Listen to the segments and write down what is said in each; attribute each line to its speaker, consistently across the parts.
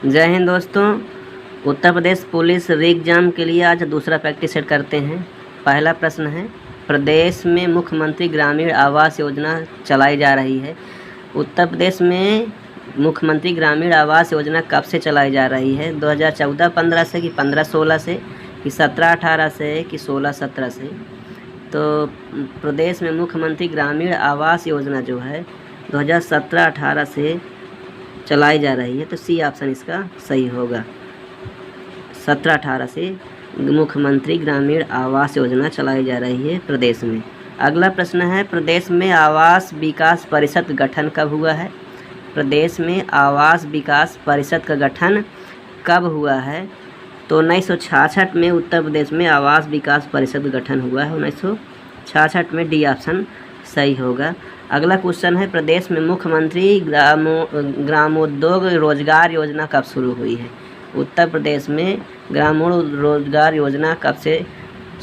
Speaker 1: जय हिंद दोस्तों। Uttar Pradesh police exam के लिए आज दूसरा प्रैक्टिस सेट करते हैं। पहला प्रश्न है, प्रदेश में मुख्यमंत्री ग्रामीण आवास योजना चलाई जा रही है। उत्तर प्रदेश में मुख्यमंत्री ग्रामीण आवास योजना कब से चलाई जा रही है? 2014-15 से कि 15-16 से कि 17-18 से कि 16-17 से? तो प्रदेश में मुख्यमंत्री ग्रामीण आवास योजना जो है 2017-18 से चलाई जा रही है, तो सी ऑप्शन इसका सही होगा। 17-18 से मुख्यमंत्री ग्रामीण आवास योजना चलाई जा रही है प्रदेश में। अगला प्रश्न है, प्रदेश में आवास विकास परिषद का गठन कब हुआ है? प्रदेश में आवास विकास परिषद का गठन कब हुआ है? तो 1966 में उत्तर प्रदेश में आवास विकास परिषद का गठन हुआ है। 1966 में डी ऑप्शन सही होगा। अगला क्वेश्चन है, प्रदेश में मुख्यमंत्री ग्रामोद्योग रोजगार योजना कब शुरू हुई है? उत्तर प्रदेश में ग्रामीण रोजगार योजना कब से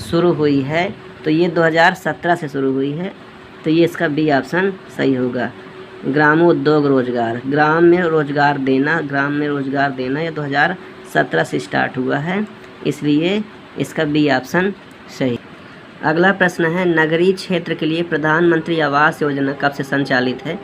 Speaker 1: शुरू हुई है? तो ये 2017 से शुरू हुई है, तो ये इसका बी ऑप्शन सही होगा। ग्रामोद्योग रोजगार, ग्राम में रोजगार देना ये 2017 से स्टार्ट हुआ है, इसलिए इसका बी ऑप्शन सही। अगला प्रश्न है, नगरीय क्षेत्र के लिए प्रधानमंत्री आवास योजना कब से संचालित है?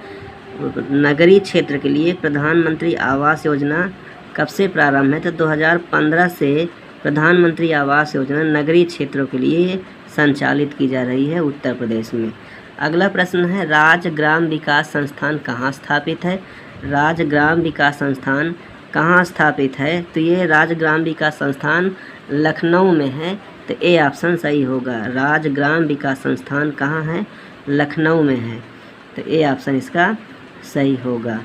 Speaker 1: नगरीय क्षेत्र के लिए प्रधानमंत्री आवास योजना कब से प्रारंभ है? तो 2015 से प्रधानमंत्री आवास योजना नगरीय क्षेत्रों के लिए संचालित की जा रही है उत्तर प्रदेश में। अगला प्रश्न है, राज्य ग्राम विकास संस्थान कहाँ स्थापित है? राज्य ग्राम विकास संस्थान कहाँ स्थापित है? तो ये राज्य ग्राम विकास संस्थान लखनऊ में है, तो ए ऑप्शन सही होगा। राज्य ग्राम विकास संस्थान कहाँ है? लखनऊ में है, तो ए ऑप्शन इसका सही होगा।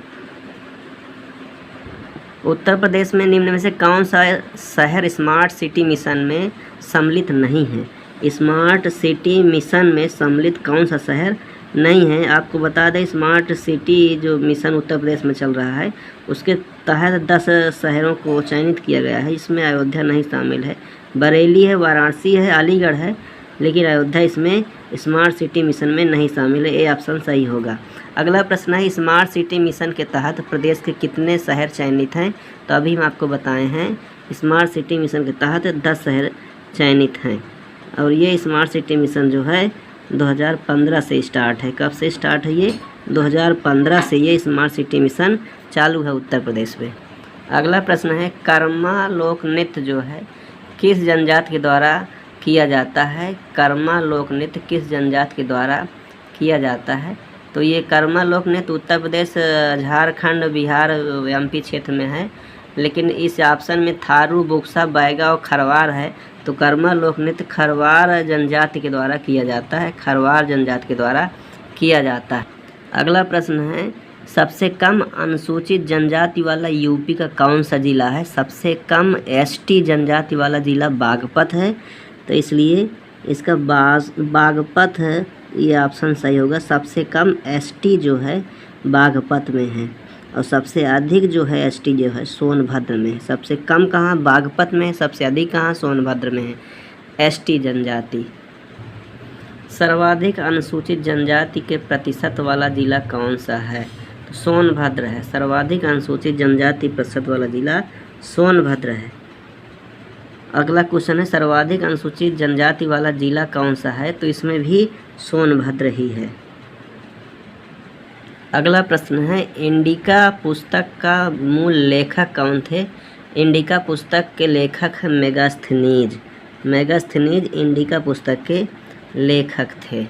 Speaker 1: उत्तर प्रदेश में निम्न में से कौन सा शहर स्मार्ट सिटी मिशन में सम्मिलित नहीं है? स्मार्ट सिटी मिशन में सम्मिलित कौन सा शहर नहीं है? आपको बता दें, स्मार्ट सिटी जो मिशन उत्तर प्रदेश में चल रहा है उसके तहत 10 शहरों को चयनित किया गया है। इसमें अयोध्या नहीं शामिल है। बरेली है, वाराणसी है, अलीगढ़ है, लेकिन अयोध्या इसमें स्मार्ट सिटी मिशन में नहीं शामिल है। ए ऑप्शन सही होगा। अगला प्रश्न है, स्मार्ट सिटी मिशन के तहत प्रदेश के कितने शहर चयनित हैं? तो अभी हम आपको बताए हैं, स्मार्ट सिटी मिशन के तहत 10 शहर चयनित हैं, और ये स्मार्ट सिटी मिशन जो है 2015 से स्टार्ट है। कब से स्टार्ट है? ये 2015 से ये स्मार्ट सिटी मिशन चालू है उत्तर प्रदेश में। अगला प्रश्न है, कर्मा लोक नृत्य जो है किस जनजाति के द्वारा किया जाता है? कर्मा लोक नृत्य किस जनजाति के द्वारा किया जाता है? तो ये कर्मा लोक नृत्य उत्तर प्रदेश, झारखंड, बिहार, एमपी क्षेत्र में है, लेकिन इस ऑप्शन में थारू, बुक्सा, बैगा और खरवार है, तो कर्मा लोक नृत्य खरवार जनजाति के द्वारा किया जाता है। खरवार जनजाति के द्वारा किया जाता है। अगला प्रश्न है, सबसे कम अनुसूचित जनजाति वाला यूपी का कौन सा जिला है? सबसे कम एसटी जनजाति वाला जिला बागपत है, तो इसलिए इसका बागपत है, ये ऑप्शन सही होगा। सबसे कम एसटी जो है बागपत में है, और सबसे अधिक जो है एसटी जो है सोनभद्र में है। सबसे कम कहाँ? बागपत में। सबसे अधिक कहाँ? सोनभद्र में है एसटी जनजाति। सर्वाधिक अनुसूचित जनजाति के प्रतिशत वाला जिला कौन सा है? तो सोनभद्र है। सर्वाधिक अनुसूचित जनजाति प्रतिशत वाला जिला सोनभद्र है। अगला क्वेश्चन है, सर्वाधिक अनुसूचित जनजाति वाला जिला कौन सा है? तो इसमें भी सोनभद्र ही है। अगला प्रश्न है, इंडिका पुस्तक का मूल लेखक कौन थे? इंडिका पुस्तक के लेखक मेगास्थनीज। मेगास्थनीज इंडिका पुस्तक के लेखक थे।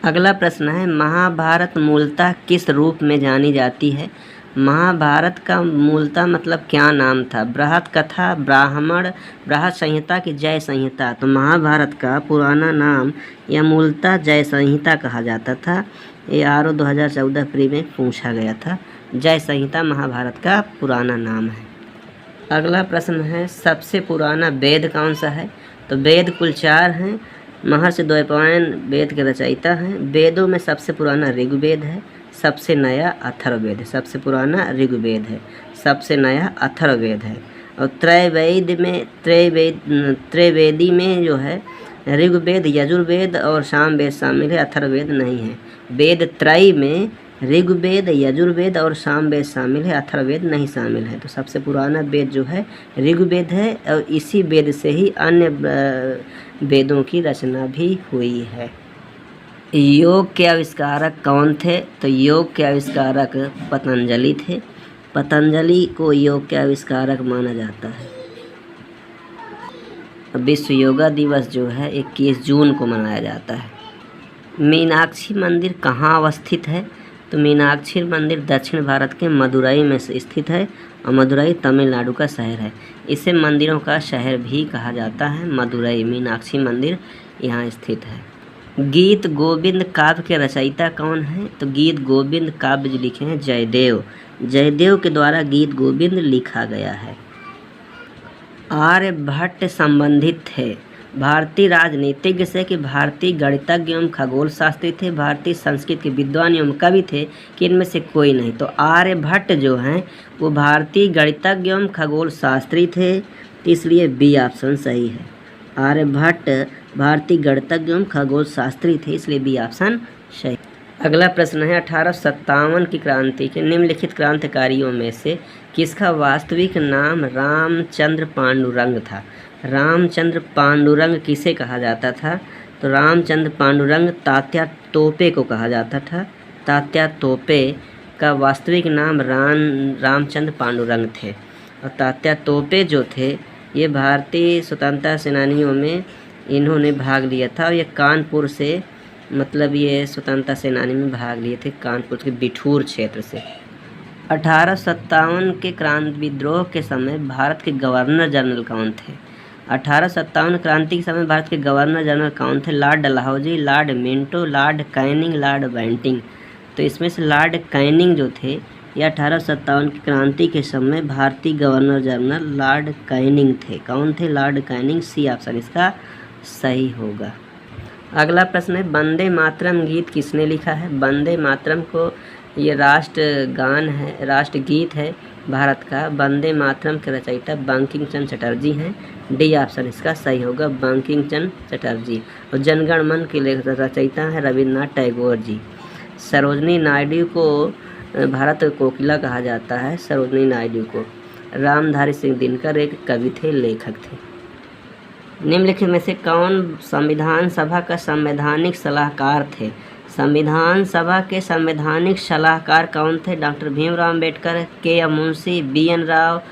Speaker 1: अगला प्रश्न है, महाभारत मूलतः किस रूप में जानी जाती है? महाभारत का मूलतः मतलब क्या नाम था? बृहत कथा, ब्राह्मण, बृहत संहिता की जय संहिता? तो महाभारत का पुराना नाम या मूलतः जय संहिता कहा जाता था। ये आरओ 2014 प्री में पूछा गया था। जय संहिता महाभारत का पुराना नाम है। अगला प्रश्न है, सबसे पुराना वेद कौन सा है? तो वेद कुल 4 हैं। महर्षि द्वैपायन वेद के रचयिता हैं। वेदों में सबसे पुराना ऋग्वेद है, सबसे नया अथर्ववेद है। सबसे पुराना ऋग्वेद है, सबसे नया अथर्ववेद है। और त्रैवेदी में जो है ऋग्वेद, यजुर्वेद और सामवेद शामिल है, अथर्ववेद नहीं है। वेद त्रय में ऋग्वेद, यजुर्वेद और सामवेद शामिल है, अथर्ववेद नहीं शामिल है। तो सबसे पुराना वेद जो है ऋग्वेद है और इसी वेद से ही अन्य वेदों की रचना भी हुई है। योग के आविष्कारक कौन थे? तो योग के आविष्कारक पतंजलि थे। पतंजलि को योग के आविष्कारक माना जाता है। विश्व योगा दिवस जो है 21 जून को मनाया जाता है। मीनाक्षी मंदिर कहाँ अवस्थित है? तो मीनाक्षी मंदिर दक्षिण भारत के मदुरई में स्थित है और मदुरई तमिलनाडु का शहर है। इसे मंदिरों का शहर भी कहा जाता है। मदुरई मीनाक्षी मंदिर यहाँ स्थित है। गीत गोविंद काव्य के रचयिता कौन है? तो गीत गोविंद काव्य जो लिखे हैं जयदेव। जयदेव के द्वारा गीत गोविंद लिखा गया है। आर्यभट्ट संबंधित थे भारतीय राजनीतिज्ञ से कि भारतीय गणितज्ञ एवं खगोल शास्त्री थे, भारतीय संस्कृत के विद्वान एवं कवि थे कि इनमें से कोई नहीं? तो आर्यभट्ट जो हैं वो भारतीय गणितज्ञ एवं खगोल शास्त्री थे, तो इसलिए बी ऑप्शन सही है। आर्यभट्ट भारतीय गणितज्ञ एवं खगोल शास्त्री थे, इसलिए बी ऑप्शन सही। अगला प्रश्न है 1857 की क्रांति के निम्नलिखित क्रांतिकारियों में से किसका वास्तविक नाम रामचंद्र पांडुरंग था? रामचंद्र पांडुरंग किसे कहा जाता था? तो रामचंद्र पांडुरंग तात्या तोपे को कहा जाता था। तात्या तोपे का वास्तविक नाम रामचंद्र पांडुरंग थे। और तात्या तोपे जो थे ये भारतीय स्वतंत्रता सेनानियों में इन्होंने भाग लिया था और ये कानपुर से मतलब ये स्वतंत्रता सेनानी में भाग लिए थे, कानपुर के बिठूर क्षेत्र से। 1857 के क्रांति विद्रोह के समय भारत के गवर्नर जनरल कौन थे? 1857 क्रांति के समय भारत के गवर्नर जनरल कौन थे? Lord Dalhousie, lord Minto, lord Canning, lord Bentinck. तो इसमें से लॉर्ड कैनिंग जो थे ये 1857 की क्रांति के समय भारतीय गवर्नर जनरल लॉर्ड कैनिंग थे। कौन थे? Lord Canning. सी ऑप्शन इसका सही होगा। अगला प्रश्न है वंदे मातरम गीत किसने लिखा है? वंदे मातरम को ये राष्ट्रगान है, राष्ट्रगीत है भारत का। वंदे मातरम के रचयिता बंकिम चंद्र चटर्जी हैं। डी ऑप्शन इसका सही होगा, बंकिम चंद्र चटर्जी। और जनगण मन के रचयिता हैं रविन्द्रनाथ टैगोर जी। सरोजनी नायडू को भारत कोकिला कहा जाता है। सरोजनी नायडू को। रामधारी सिंह दिनकर एक कवि थे, लेखक थे। निम्नलिखित में से कौन संविधान सभा का संवैधानिक सलाहकार थे? संविधान सभा के संवैधानिक सलाहकार कौन थे? Doctor Bhimrao Ambedkar, K M Munshi, B N Rau,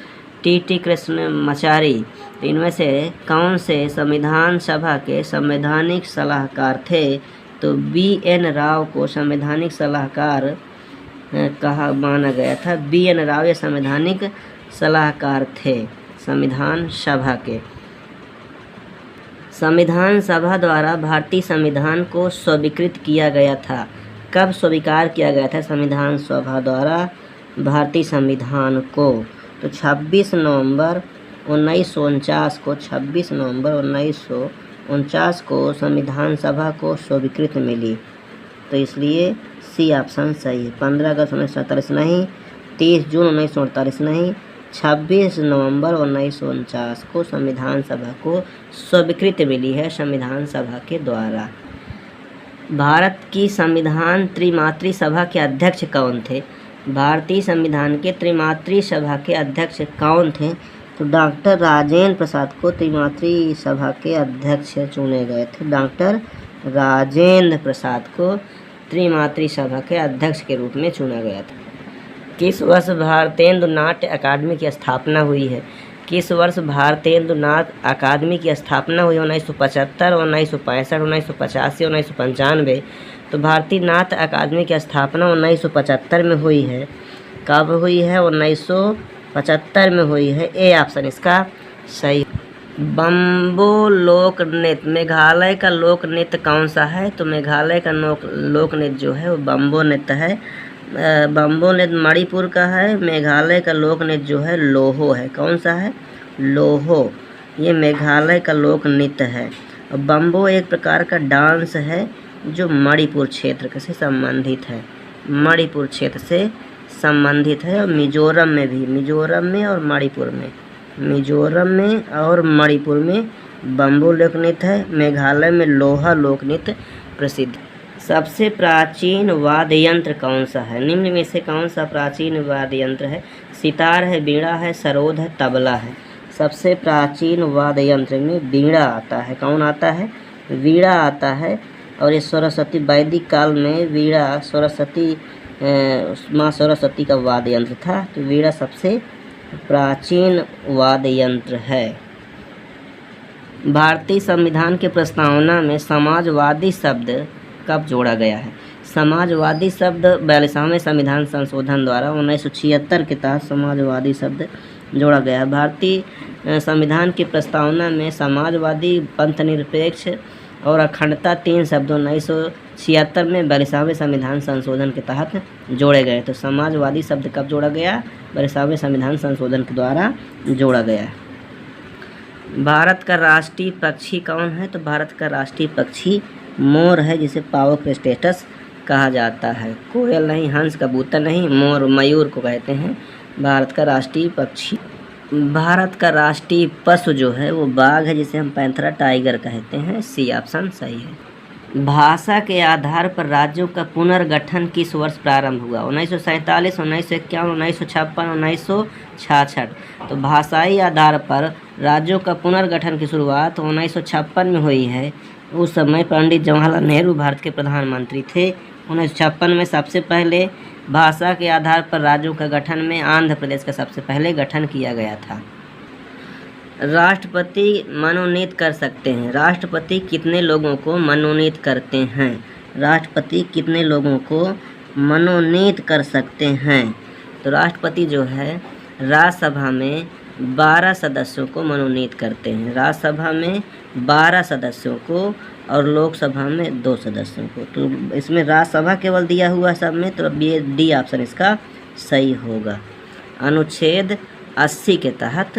Speaker 1: T Krishnamachari. इनमें से कौन से संविधान सभा के संवैधानिक सलाहकार थे? तो बी एन राव को संवैधानिक सलाहकार कहा माना गया था। बी एन राव ये संवैधानिक सलाहकार थे संविधान सभा के। संविधान सभा द्वारा भारतीय संविधान को स्वीकृत किया गया था। कब स्वीकार किया गया था संविधान सभा द्वारा भारतीय संविधान को? तो 26 नवंबर 1949 को 26 नवंबर 1949 को संविधान सभा को स्वीकृत मिली, तो इसलिए सी ऑप्शन सही है। 15 अगस्त 1947 नहीं, 30 जून 1948 नहीं, 26 नवंबर 1949 को संविधान सभा को स्वीकृति मिली है संविधान सभा के द्वारा। भारत की संविधान त्रिमात्री सभा के अध्यक्ष कौन थे? भारतीय संविधान के त्रिमात्री सभा के अध्यक्ष कौन थे? तो डॉक्टर राजेंद्र प्रसाद को त्रिमात्री सभा के अध्यक्ष चुने गए थे। डॉक्टर राजेंद्र प्रसाद को त्रिमात्री सभा के अध्यक्ष के रूप में चुना गया था। किस वर्ष भारतेंदु नाट्य अकादमी की स्थापना हुई है? किस वर्ष भारतेंदु नाट्य अकादमी की स्थापना हुई? 1975, 1965, 1985, 1995। तो भारतीय नाट्य अकादमी की स्थापना 1975 में हुई है। कब हुई है? 1975 में हुई है। ए ऑप्शन इसका सही। बम्बो लोक नृत्य मेघालय का लोक नृत्य कौन सा है? तो मेघालय का लोक नृत्य जो है वो बम्बो नृत्य है। बम्बो नृत्य मणिपुर का है। मेघालय का लोक नृत्य जो है लोहो है। कौन सा है? लोहो। ये मेघालय का लोक नृत्य है। और बम्बो एक प्रकार का डांस है जो मणिपुर क्षेत्र से संबंधित है। मणिपुर क्षेत्र से संबंधित है। और मिजोरम में भी, मिजोरम में और मणिपुर में, मिजोरम में और मणिपुर में बम्बो लोक नृत्य है। मेघालय में लोहा लोक नृत्य प्रसिद्ध। सबसे प्राचीन वाद्य यंत्र कौन सा है? निम्न में से कौन सा प्राचीन वाद्य यंत्र है? सितार है, बीड़ा है, सरोद है, तबला है। सबसे प्राचीन वाद्य यंत्र में बीड़ा आता है। कौन आता है? बीड़ा आता है। और ये सरस्वती वैदिक काल में बीड़ा सरस्वती माँ सरस्वती का वाद्य यंत्र था। तो बीड़ा सबसे प्राचीन वाद्य यंत्र है। भारतीय संविधान के प्रस्तावना में समाजवादी शब्द कब जोड़ा गया है? समाजवादी शब्द 42वें संविधान संशोधन द्वारा 1976 के तहत समाजवादी शब्द जोड़ा गया है। भारतीय संविधान की प्रस्तावना में समाजवादी, पंथनिरपेक्ष और अखंडता 3 शब्द 1976 में 42वें संविधान संशोधन के तहत जोड़े गए। तो समाजवादी शब्द कब जोड़ा गया? 42वें संविधान संशोधन के द्वारा जोड़ा गया है। भारत का राष्ट्रीय पक्षी कौन है? तो भारत का राष्ट्रीय पक्षी मोर है, जिसे पावक स्टेटस कहा जाता है। कोयल नहीं, हंस, कबूतर नहीं, मोर मयूर को कहते हैं भारत का राष्ट्रीय पक्षी। भारत का राष्ट्रीय पशु जो है वो बाघ है, जिसे हम पैंथरा टाइगर कहते हैं। सी ऑप्शन सही है। भाषा के आधार पर राज्यों का पुनर्गठन किस वर्ष प्रारंभ हुआ? 1947, 1951, 1956, 1966। तो भाषाई आधार पर राज्यों का पुनर्गठन की शुरुआत 1956 में हुई है। उस समय पंडित जवाहरलाल नेहरू भारत के प्रधानमंत्री थे। 1956 में सबसे पहले भाषा के आधार पर राज्यों का गठन में आंध्र प्रदेश का सबसे पहले गठन किया गया था। राष्ट्रपति मनोनीत कर सकते हैं। राष्ट्रपति कितने लोगों को मनोनीत करते हैं? राष्ट्रपति कितने लोगों को मनोनीत कर सकते हैं? तो राष्ट्रपति जो है राज्यसभा में 12 सदस्यों को मनोनीत करते हैं। राज्यसभा में 12 सदस्यों को और लोकसभा में 2 सदस्यों को। तो इसमें राज्यसभा केवल दिया हुआ सब में, तो अब ये डी ऑप्शन इसका सही होगा। अनुच्छेद 80 के तहत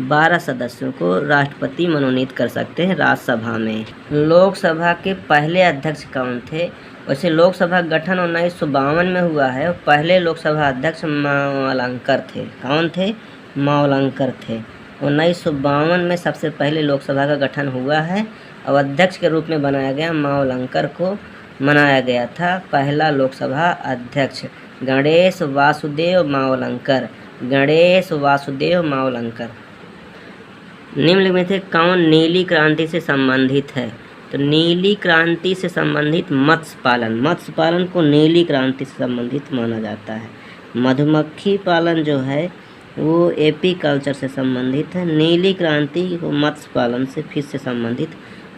Speaker 1: 12 सदस्यों को राष्ट्रपति मनोनीत कर सकते हैं राज्यसभा में। लोकसभा के पहले अध्यक्ष कौन थे? वैसे लोकसभा गठन 1952 में हुआ है और पहले लोकसभा अध्यक्ष मावलंकर थे। कौन थे? मावलंकर थे। 1952 में सबसे पहले लोकसभा का गठन हुआ है और अध्यक्ष के रूप में बनाया गया मावलंकर को मनाया गया था पहला लोकसभा अध्यक्ष। गणेश वासुदेव मावलंकर। गणेश वासुदेव मावलंकर। निम्न में से कौन नीली क्रांति से संबंधित है? तो नीली क्रांति से संबंधित मत्स्य पालन। मत्स्य पालन को नीली क्रांति से संबंधित माना जाता है। मधुमक्खी पालन जो है वो एपी कल्चर से संबंधित है। नीली क्रांति को मत्स्य पालन से फिश से संबंधित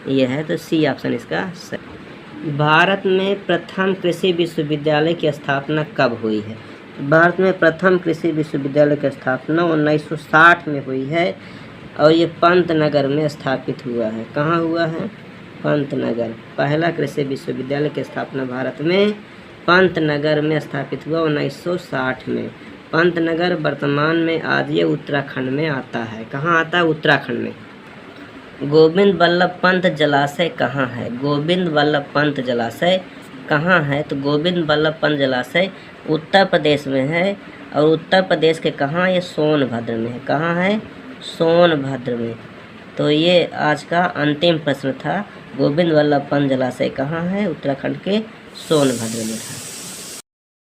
Speaker 1: यह है। तो सी ऑप्शन इसका सही। भारत में प्रथम कृषि विश्वविद्यालय की स्थापना कब हुई है? भारत में प्रथम कृषि विश्वविद्यालय की स्थापना 1960 में हुई है और ये पंतनगर में स्थापित हुआ है। कहाँ हुआ है? पंतनगर। पहला कृषि विश्वविद्यालय की स्थापना भारत में पंतनगर में स्थापित हुआ 1960 में। पंतनगर वर्तमान में आज ये उत्तराखंड में आता है। कहाँ आता है? उत्तराखंड में। गोविंद बल्लभ पंत जलाशय कहाँ है? गोविंद बल्लभ पंत जलाशय कहाँ है? तो गोविंद बल्लभ पंत जलाशय उत्तर प्रदेश में है और उत्तर प्रदेश के कहाँ? ये सोनभद्र में है। कहाँ है? सोनभद्र में। तो ये आज का अंतिम प्रश्न था। गोविंद बल्लभ पंत जलाशय कहाँ है? उत्तराखंड के सोनभद्र में था।